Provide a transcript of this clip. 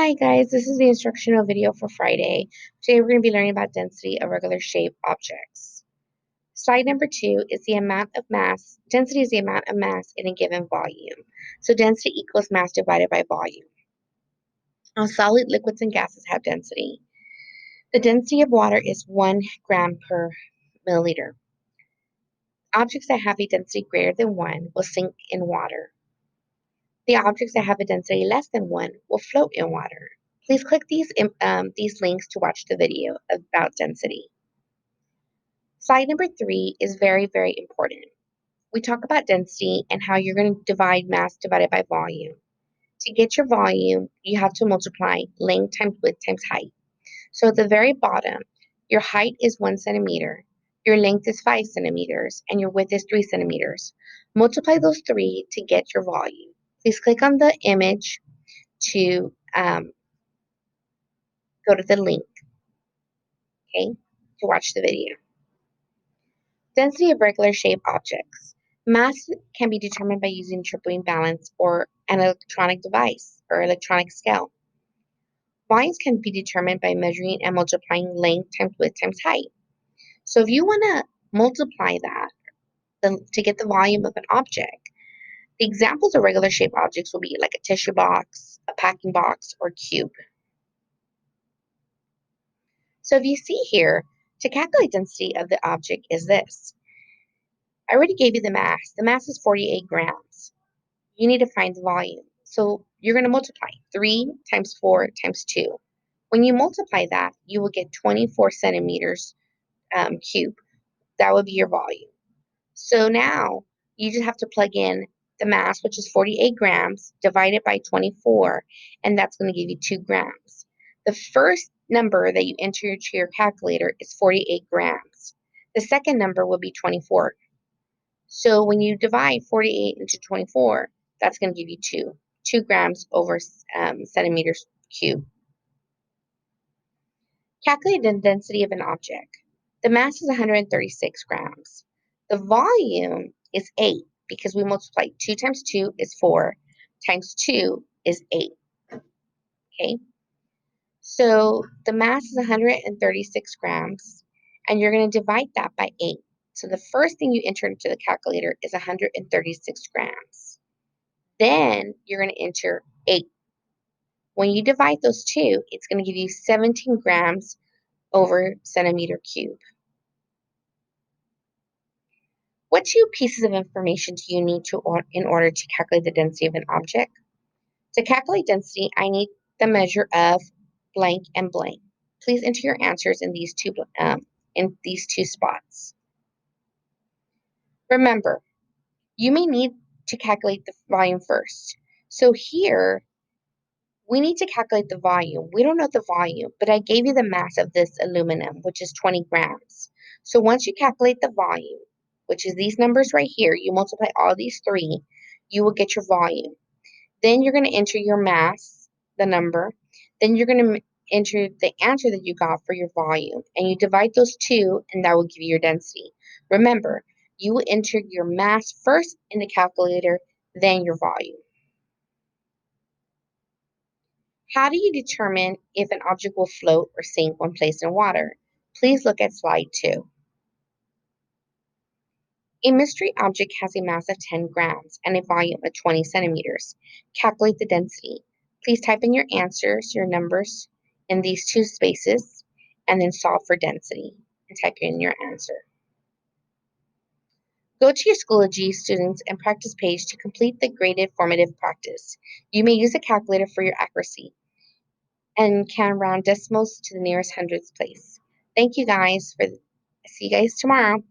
Hi guys, this is the instructional video for Friday. Today we're going to be learning about density of regular shape objects. Slide number 2 is the amount of mass. Density is the amount of mass in a given volume. So density equals mass divided by volume. Now solid, liquids, and gases have density. The density of water is 1 gram per milliliter. Objects that have a density greater than 1 will sink in water. The objects that have a density less than 1 will float in water. Please click these links to watch the video about density. Slide number 3 is very, very important. We talk about density and how you're going to divide mass divided by volume. To get your volume, you have to multiply length times width times height. So at the very bottom, your height is 1 centimeter, your length is 5 centimeters, and your width is 3 centimeters. Multiply those three to get your volume. Please click on the image to go to the link, okay, to watch the video. Density of regular shape objects. Mass can be determined by using tripling balance or an electronic device or electronic scale. Volumes can be determined by measuring and multiplying length times width times height. So if you want to multiply that to get the volume of an object, the examples of regular shape objects will be like a tissue box, a packing box, or cube. So if you see here, to calculate density of the object is this. I already gave you the mass. The mass is 48 grams. You need to find the volume. So you're going to multiply 3 times 4 times 2. When you multiply that, you will get 24 centimeters cube. That would be your volume. So now you just have to plug in the mass, which is 48 grams, divided by 24, and that's going to give you 2 grams. The first number that you enter into your calculator is 48 grams. The second number will be 24. So when you divide 48 into 24, that's going to give you 2 grams over centimeters cubed. Calculate the density of an object. The mass is 136 grams. The volume is 8 because we multiply 2 times 2 is 4 times 2 is 8. Okay? So the mass is 136 grams, and you're going to divide that by 8. So the first thing you enter into the calculator is 136 grams. Then you're going to enter 8. When you divide those two, it's going to give you 17 grams over centimeter cube. What two pieces of information do you need in order to calculate the density of an object? To calculate density, I need the measure of blank and blank. Please enter your answers in these two spots. Remember, you may need to calculate the volume first. So here, we need to calculate the volume. We don't know the volume, but I gave you the mass of this aluminum, which is 20 grams. So once you calculate the volume, which is these numbers right here, you multiply all these three, you will get your volume. Then you're going to enter your mass, the number. Then you're going to enter the answer that you got for your volume. And you divide those two, and that will give you your density. Remember, you will enter your mass first in the calculator, then your volume. How do you determine if an object will float or sink when placed in water? Please look at slide 2. A mystery object has a mass of 10 grams and a volume of 20 centimeters. Calculate the density. Please type in your answers, your numbers, in these two spaces, and then solve for density and type in your answer. Go to your Schoology students and practice page to complete the graded formative practice. You may use a calculator for your accuracy and can round decimals to the nearest hundredths place. Thank you guys. See you guys tomorrow.